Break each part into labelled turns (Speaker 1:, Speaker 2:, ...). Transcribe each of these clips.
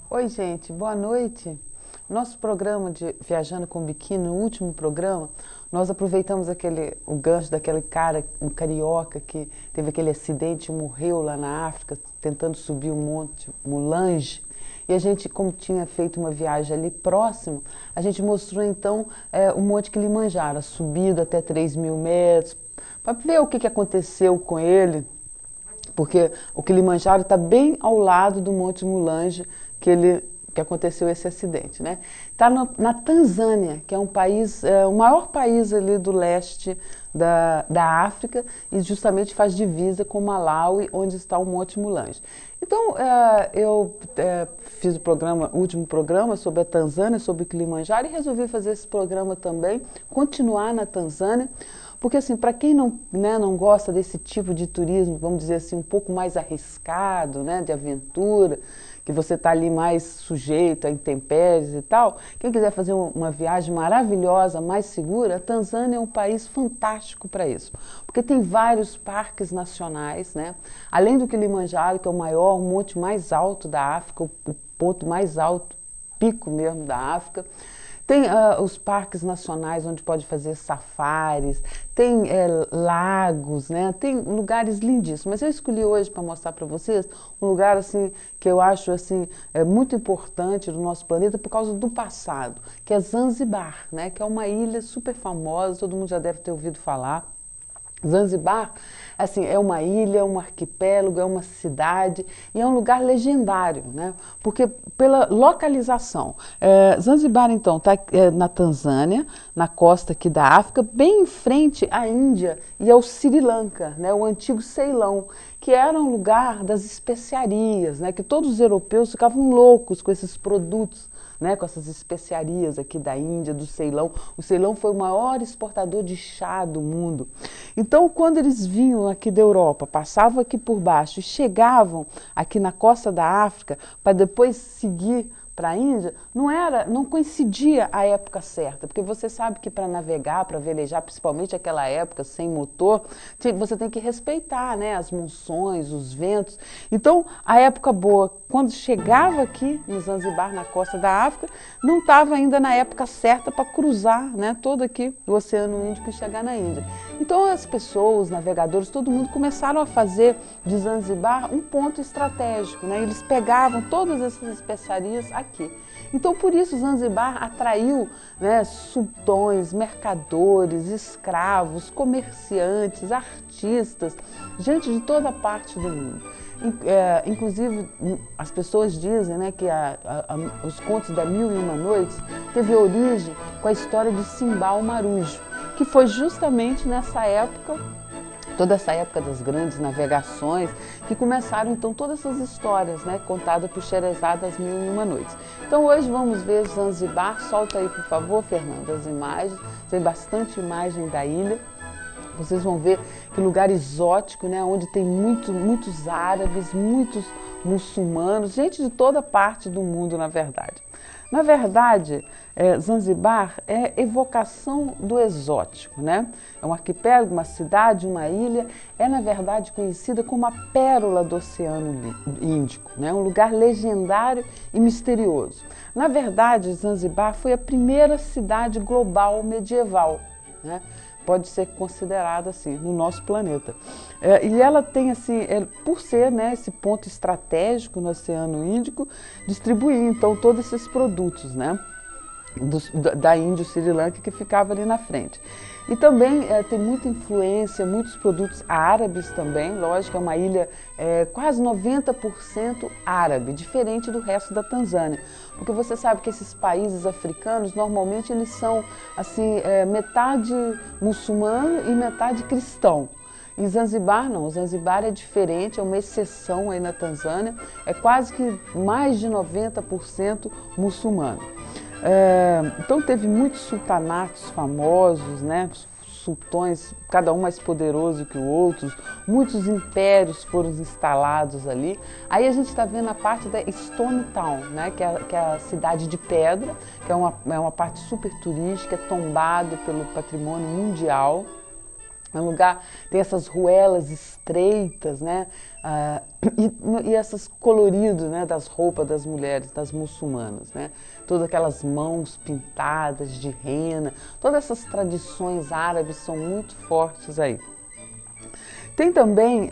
Speaker 1: Oi, gente, boa noite. Nosso programa de Viajando com Biquíni, no último programa, nós aproveitamos o gancho daquele cara, um carioca que teve aquele acidente e morreu lá na África, tentando subir o monte Mulanje. E a gente, como tinha feito uma viagem ali próximo, a gente mostrou então o Monte Kilimanjaro, a subida até 3.000 metros, para ver o que aconteceu com ele, porque o Kilimanjaro está bem ao lado do Monte Mulanje que aconteceu esse acidente, né? Está na Tanzânia, que é um país, o maior país ali do leste da África e justamente faz divisa com Malawi, onde está o Monte Mulanje. Então, eu fiz o último programa sobre a Tanzânia, sobre o Kilimanjaro, e resolvi fazer esse programa também, continuar na Tanzânia, porque assim, para quem não, né, não gosta desse tipo de turismo, vamos dizer assim, um pouco mais arriscado, né, de aventura, que você está ali mais sujeito a intempéries e tal, quem quiser fazer uma viagem maravilhosa, mais segura, a Tanzânia é um país fantástico para isso, porque tem vários parques nacionais, né? Além do Kilimanjaro, que é o maior, o monte mais alto da África, o ponto mais alto, pico mesmo da África. Tem os parques nacionais onde pode fazer safaris, tem lagos, né? Tem lugares lindíssimos. Mas eu escolhi hoje para mostrar para vocês um lugar assim que eu acho assim muito importante do nosso planeta por causa do passado, que é Zanzibar, né? Que é uma ilha super famosa, todo mundo já deve ter ouvido falar. Zanzibar, assim, é uma ilha, um arquipélago, é uma cidade e é um lugar legendário, né? Porque pela localização, Zanzibar então está na Tanzânia, na costa aqui da África, bem em frente à Índia e ao Sri Lanka, né? O antigo Ceilão, que era um lugar das especiarias, né? Que todos os europeus ficavam loucos com esses produtos, né, com essas especiarias aqui da Índia, do Ceilão. O Ceilão foi o maior exportador de chá do mundo. Então, quando eles vinham aqui da Europa, passavam aqui por baixo e chegavam aqui na costa da África para depois seguir para a Índia, não coincidia a época certa, porque você sabe que para navegar, para velejar, principalmente aquela época sem motor, você tem que respeitar, né, as monções, os ventos. Então, a época boa, quando chegava aqui em Zanzibar, na costa da África, não estava ainda na época certa para cruzar, né, todo aqui o Oceano Índico e chegar na Índia. Então, as pessoas, os navegadores, todo mundo começaram a fazer de Zanzibar um ponto estratégico, né? Eles pegavam todas essas especiarias aqui. Então, por isso, Zanzibar atraiu, né, sultões, mercadores, escravos, comerciantes, artistas, gente de toda parte do mundo. Inclusive, as pessoas dizem, né, que os contos da Mil e Uma Noites teve origem com a história de Simbá o Marujo, que foi justamente nessa época, toda essa época das grandes navegações, que começaram então todas essas histórias, né, contadas por Sherazade das Mil e Uma Noites. Então hoje vamos ver Zanzibar. Solta aí, por favor, Fernando, as imagens. Tem bastante imagem da ilha. Vocês vão ver que lugar exótico, né, onde tem muitos árabes, muitos muçulmanos, gente de toda parte do mundo, na verdade. Na verdade, Zanzibar é evocação do exótico, né? É um arquipélago, uma cidade, uma ilha, é na verdade conhecida como a pérola do Oceano Índico, né? Um lugar legendário e misterioso. Na verdade, Zanzibar foi a primeira cidade global medieval, né? Pode ser considerada assim no nosso planeta. E ela tem assim, por ser, né, esse ponto estratégico no Oceano Índico, distribuir então todos esses produtos, né, da Índia e Sri Lanka, que ficava ali na frente. E também tem muita influência, muitos produtos árabes também, lógico, é uma ilha quase 90% árabe, diferente do resto da Tanzânia. Porque você sabe que esses países africanos, normalmente eles são assim, metade muçulmano e metade cristão. Em Zanzibar não, Zanzibar é diferente, é uma exceção aí na Tanzânia, é quase que mais de 90% muçulmano. Então teve muitos sultanatos famosos, né? Sultões, cada um mais poderoso que o outro, muitos impérios foram instalados ali. Aí a gente está vendo a parte da Stone Town, né? Que é a cidade de pedra, que é uma parte super turística, é tombado pelo patrimônio mundial. É um lugar, tem essas ruelas estreitas, né? E essas coloridos, né, das roupas das mulheres, das muçulmanas, né? Todas aquelas mãos pintadas de rena, todas essas tradições árabes são muito fortes aí. Tem também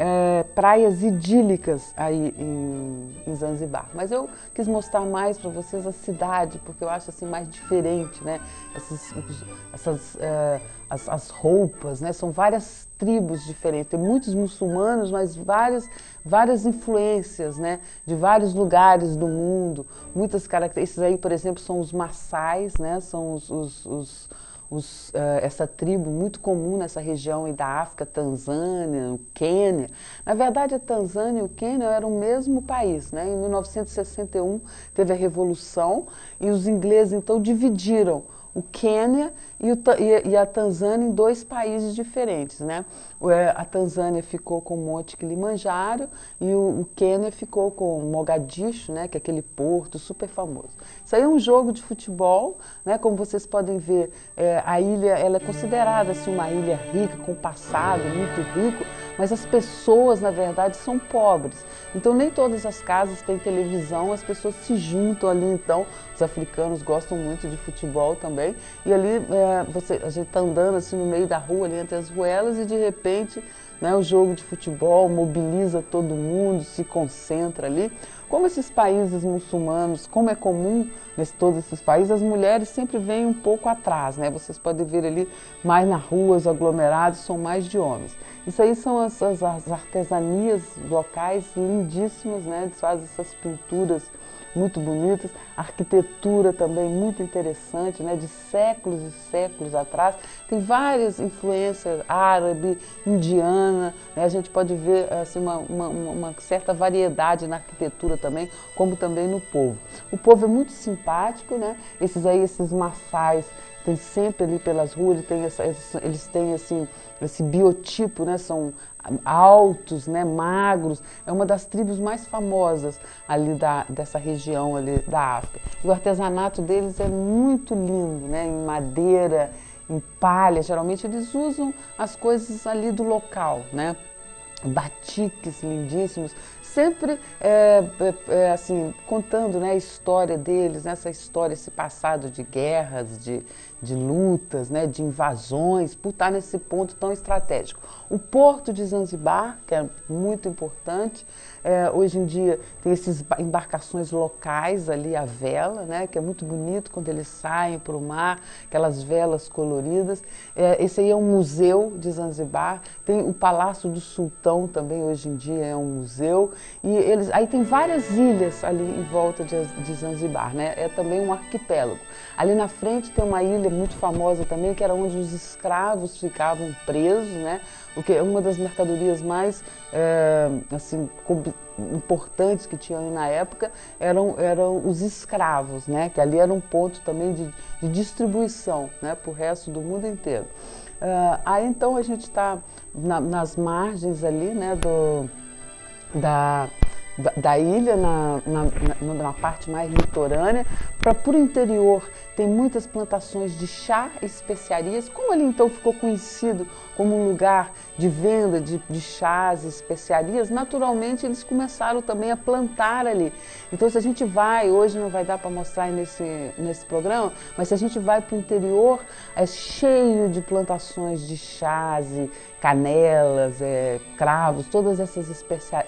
Speaker 1: praias idílicas aí em Zanzibar, mas eu quis mostrar mais para vocês a cidade, porque eu acho assim mais diferente, né? As roupas, né? São várias tribos diferentes, tem muitos muçulmanos, mas várias influências, né? De vários lugares do mundo, muitas características. Esses aí, por exemplo, são os Maçais, né? São essa tribo muito comum nessa região aí da África, Tanzânia, o Quênia. Na verdade, a Tanzânia e o Quênia eram o mesmo país, né? Em 1961 teve a Revolução e os ingleses então dividiram o Quênia e a Tanzânia em dois países diferentes, né? A Tanzânia ficou com o Monte Kilimanjaro e o Quênia ficou com Mogadishu, né? Que é aquele porto super famoso. Isso aí é um jogo de futebol, né? Como vocês podem ver, a ilha ela é considerada assim, uma ilha rica, com passado muito rico, mas as pessoas, na verdade, são pobres. Então nem todas as casas têm televisão, as pessoas se juntam ali, então os africanos gostam muito de futebol também, e ali a gente está andando assim no meio da rua, ali entre as ruelas, e de repente, né, o jogo de futebol mobiliza todo mundo, se concentra ali. Como esses países muçulmanos, como é comum todos esses países, as mulheres sempre vêm um pouco atrás, né? Vocês podem ver ali mais nas ruas, aglomerados, são mais de homens. Isso aí são as artesanias locais lindíssimas, né? Eles fazem essas pinturas muito bonitas, arquitetura também muito interessante, né? De séculos e séculos atrás. Tem várias influências árabe, indiana, né? A gente pode ver assim, uma certa variedade na arquitetura também, como também no povo. O povo é muito simpático, né? Esses maçais, tem sempre ali pelas ruas, eles têm assim, esse biotipo, né? São altos, né? Magros. É uma das tribos mais famosas ali dessa região ali da África. E o artesanato deles é muito lindo, né? Em madeira, em palha. Geralmente eles usam as coisas ali do local, né? Batiques lindíssimos, sempre assim, contando, né, a história deles, essa história, esse passado de guerras, de lutas, né, de invasões, por estar nesse ponto tão estratégico. O porto de Zanzibar, que é muito importante, hoje em dia tem essas embarcações locais ali, a vela, né, que é muito bonito quando eles saem para o mar, aquelas velas coloridas. Esse aí é um museu de Zanzibar, tem o Palácio do Sultão também, hoje em dia é um museu, e aí tem várias ilhas ali em volta de Zanzibar, né, é também um arquipélago. Ali na frente tem uma ilha muito famosa também, que era onde os escravos ficavam presos, né? O que é uma das mercadorias mais assim, importantes que tinham na época eram os escravos, né? Que ali era um ponto também de distribuição, né? Para o resto do mundo inteiro. Aí então a gente está nas margens ali, né? Da ilha, na parte mais litorânea, para o interior tem muitas plantações de chá e especiarias. Como ali então ficou conhecido como um lugar de venda de chás e especiarias, naturalmente eles começaram também a plantar ali. Então se a gente vai, hoje não vai dar para mostrar nesse programa, mas se a gente vai para o interior, é cheio de plantações de chás e canelas, cravos, todas essas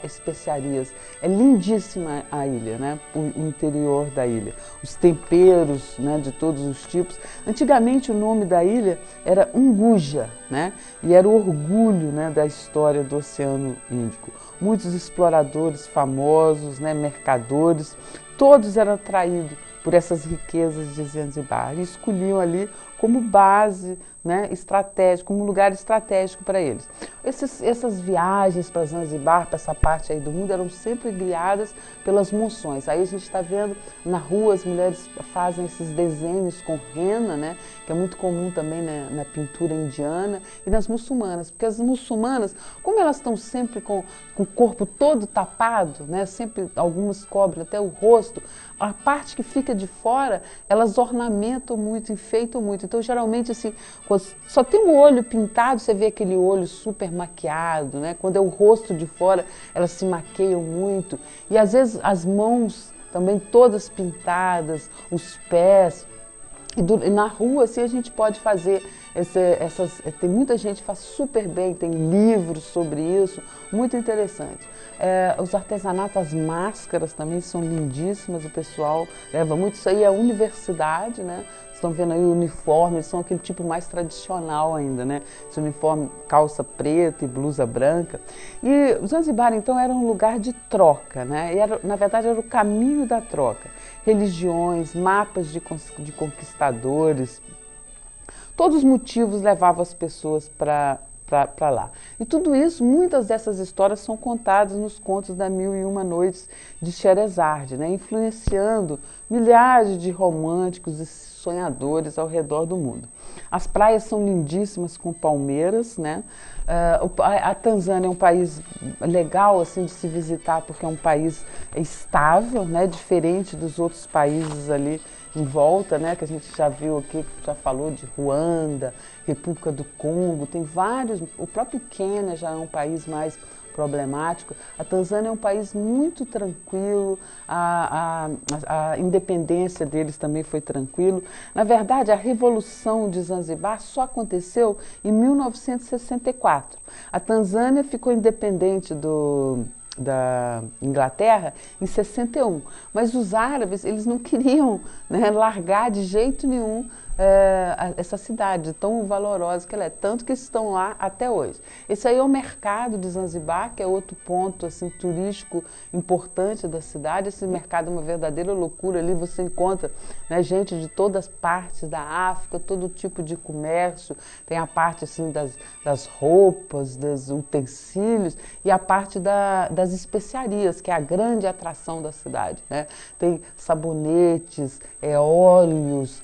Speaker 1: especiarias. É lindíssima a ilha, né? O interior da ilha. Os temperos, né, de todos os tipos. Antigamente o nome da ilha era Unguja, né? E era o orgulho, né, da história do Oceano Índico. Muitos exploradores famosos, né, mercadores, todos eram atraídos por essas riquezas de Zanzibar e escolhiam ali como base, né, estratégico, como lugar estratégico para eles. Essas viagens para Zanzibar, para essa parte aí do mundo, eram sempre guiadas pelas monções. Aí a gente está vendo na rua as mulheres fazem esses desenhos com rena, né, que é muito comum também na pintura indiana e nas muçulmanas, porque as muçulmanas, como elas estão sempre com o corpo todo tapado, né, sempre algumas cobrem até o rosto, a parte que fica de fora, elas ornamentam muito, enfeitam muito. Então, geralmente, assim, quando só tem um olho pintado, você vê aquele olho super maquiado, né? Quando é o rosto de fora, elas se maquiam muito. E, às vezes, as mãos também todas pintadas, os pés. E na rua, assim, a gente pode fazer tem muita gente que faz super bem, tem livros sobre isso, muito interessante. Os artesanatos, as máscaras também são lindíssimas, o pessoal leva muito. Isso aí é a universidade, né? Vocês estão vendo aí o uniforme, eles são aquele tipo mais tradicional ainda, né? Esse uniforme, calça preta e blusa branca. E o Zanzibar, então, era um lugar de troca, né? E na verdade, era o caminho da troca. Religiões, mapas de conquistadores, todos os motivos levavam as pessoas para lá. E tudo isso, muitas dessas histórias são contadas nos contos da Mil e Uma Noites de Scheherazade, né? Influenciando milhares de românticos e sonhadores ao redor do mundo. As praias são lindíssimas com palmeiras, né? A Tanzânia é um país legal assim de se visitar porque é um país estável, né? Diferente dos outros países ali em volta, né, que a gente já viu aqui, já falou de Ruanda, República do Congo, tem vários, o próprio Quênia já é um país mais problemático. A Tanzânia é um país muito tranquilo, a independência deles também foi tranquilo. Na verdade, a Revolução de Zanzibar só aconteceu em 1964. A Tanzânia ficou independente da Inglaterra em 61, mas os árabes eles não queriam, né, largar de jeito nenhum essa cidade tão valorosa que ela é, tanto que estão lá até hoje. Esse aí é o mercado de Zanzibar, que é outro ponto assim, turístico importante da cidade. Esse mercado é uma verdadeira loucura, ali você encontra, né, gente de todas as partes da África, todo tipo de comércio, tem a parte assim, das roupas, dos utensílios e a parte das especiarias, que é a grande atração da cidade, né? Tem sabonetes, óleos,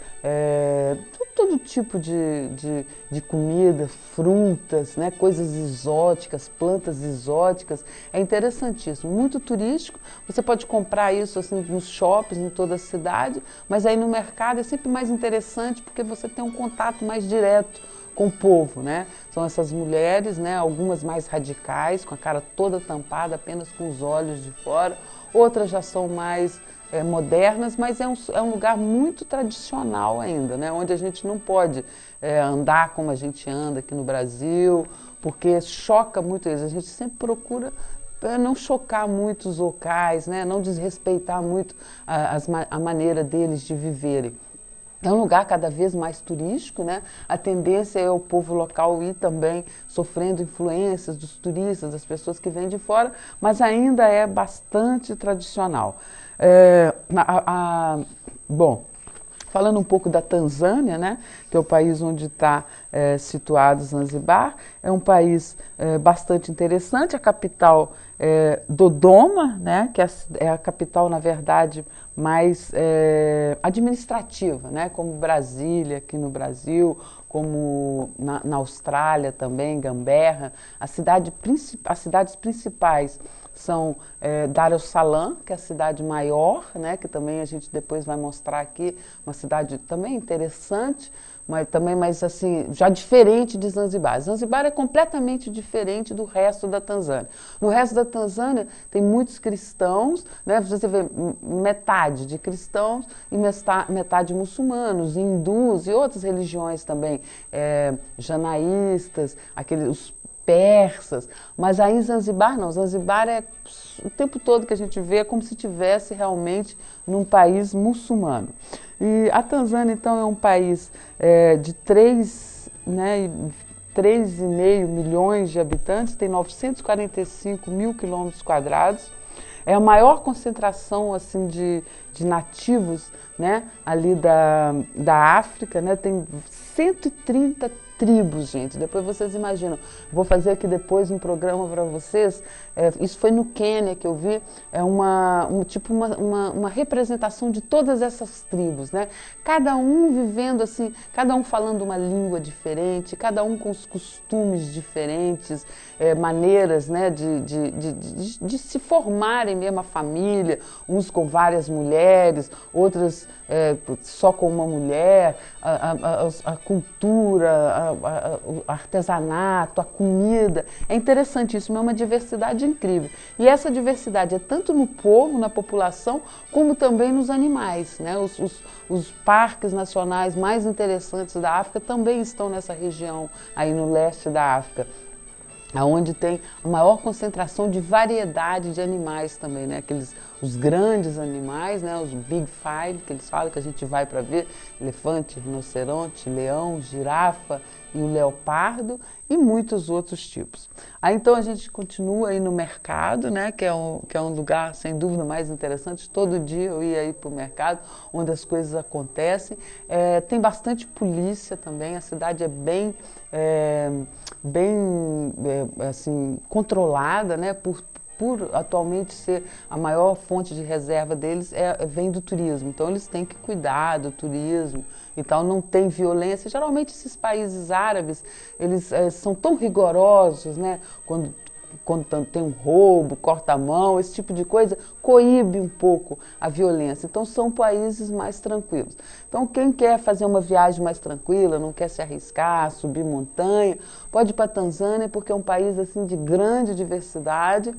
Speaker 1: todo tipo de comida, frutas, né, coisas exóticas, plantas exóticas. É interessantíssimo, muito turístico. Você pode comprar isso assim, nos shoppings em toda a cidade, mas aí no mercado é sempre mais interessante porque você tem um contato mais direto com o povo, né? São essas mulheres, né, algumas mais radicais, com a cara toda tampada, apenas com os olhos de fora, outras já são mais modernas, mas é um lugar muito tradicional ainda, né? Onde a gente não pode andar como a gente anda aqui no Brasil, porque choca muito eles. A gente sempre procura não chocar muito os locais, né? Não desrespeitar muito a maneira deles de viverem. É um lugar cada vez mais turístico, né? A tendência é o povo local ir também sofrendo influências dos turistas, das pessoas que vêm de fora, mas ainda é bastante tradicional. Bom, falando um pouco da Tanzânia, né, que é o país onde está situado Zanzibar, é um país bastante interessante. A capital é Dodoma, né, que é a capital, na verdade, mais administrativa, né, como Brasília aqui no Brasil, como na Austrália também, Canberra. As cidades principais são Dar es Salaam, que é a cidade maior, né, que também a gente depois vai mostrar aqui, uma cidade também interessante, mas também mais assim, já diferente de Zanzibar. Zanzibar é completamente diferente do resto da Tanzânia. No resto da Tanzânia tem muitos cristãos, né, você vê metade de cristãos e metade muçulmanos, hindus e outras religiões também, janaístas, os persas, mas aí em Zanzibar não. Zanzibar é o tempo todo que a gente vê é como se estivesse realmente num país muçulmano. E a Tanzânia, então, é um país de 3,5 milhões de habitantes, tem 945 mil quilômetros quadrados. É a maior concentração assim, de nativos, né, ali da África, né, tem 130 tribos, gente. Depois vocês imaginam. Vou fazer aqui depois um programa para vocês. Isso foi no Quênia que eu vi. É uma representação de todas essas tribos, né? Cada um vivendo assim, cada um falando uma língua diferente, cada um com os costumes diferentes, maneiras, né, de se formarem mesmo a família, uns com várias mulheres, outras só com uma mulher, a cultura, o artesanato, a comida. É interessantíssimo, é uma diversidade incrível. E essa diversidade é tanto no povo, na população, como também nos animais, né? Os parques nacionais mais interessantes da África também estão nessa região, aí no leste da África, onde tem a maior concentração de variedade de animais também, né? Os grandes animais, né? Os Big Five, que eles falam, que a gente vai para ver, elefante, rinoceronte, leão, girafa e o leopardo e muitos outros tipos. Aí então a gente continua aí no mercado, né? Que é um lugar, sem dúvida, mais interessante. Todo dia eu ia aí para o mercado, onde as coisas acontecem. Tem bastante polícia também, a cidade é bem assim, controlada, né, por atualmente ser a maior fonte de reserva deles vem do turismo. Então eles têm que cuidar do turismo e tal, não tem violência. Geralmente esses países árabes, eles são tão rigorosos, né, quando tem um roubo, corta a mão, esse tipo de coisa, coíbe um pouco a violência. Então são países mais tranquilos. Então quem quer fazer uma viagem mais tranquila, não quer se arriscar, subir montanha, pode ir para a Tanzânia, porque é um país assim de grande diversidade.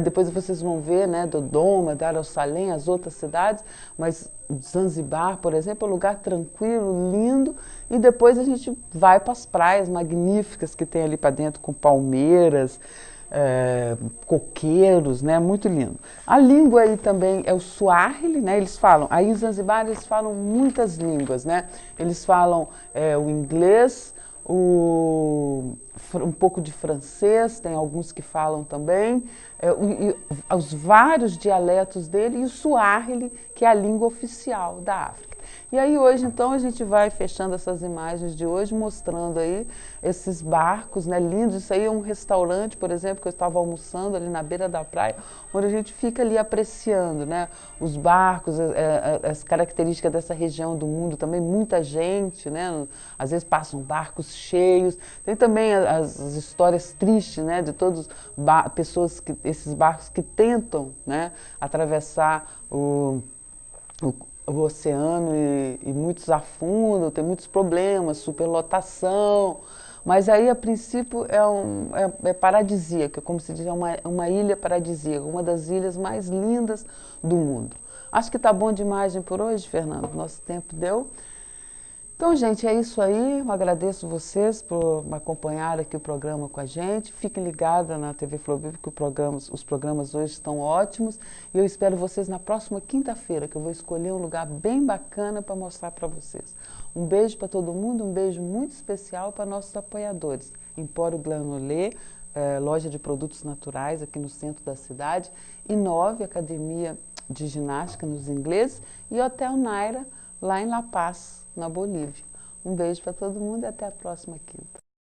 Speaker 1: Depois vocês vão ver, né, Dodoma, Dar es Salaam, as outras cidades, mas Zanzibar, por exemplo, é um lugar tranquilo, lindo, e depois a gente vai para as praias magníficas que tem ali para dentro, com palmeiras, coqueiros, né, muito lindo. A língua aí também é o Swahili, né, eles falam, aí em Zanzibar eles falam muitas línguas, né, eles falam o inglês, um pouco de francês, tem alguns que falam também, os vários dialetos dele, e o Swahili, que é a língua oficial da África. E aí hoje, então, a gente vai fechando essas imagens de hoje, mostrando aí esses barcos, né, lindos. Isso aí é um restaurante, por exemplo, que eu estava almoçando ali na beira da praia, onde a gente fica ali apreciando, né, os barcos, as características dessa região do mundo também, muita gente, né, às vezes passam barcos cheios. Tem também as histórias tristes, né, de todas pessoas, esses barcos que tentam, né, atravessar o oceano e muitos afundam, tem muitos problemas, superlotação, mas aí a princípio é paradisíaca, como se diz, uma ilha paradisíaca, uma das ilhas mais lindas do mundo. Acho que tá bom de imagem por hoje, Fernando, nosso tempo deu. Então, gente, é isso aí. Eu agradeço vocês por acompanhar aqui o programa com a gente. Fiquem ligados na TV Florvivo, que os programas hoje estão ótimos. E eu espero vocês na próxima quinta-feira, que eu vou escolher um lugar bem bacana para mostrar para vocês. Um beijo para todo mundo, um beijo muito especial para nossos apoiadores. Empório Glanolé, loja de produtos naturais aqui no centro da cidade. Inove, academia de ginástica nos ingleses. E Hotel Naira, lá em La Paz, na Bolívia. Um beijo para todo mundo e até a próxima quinta.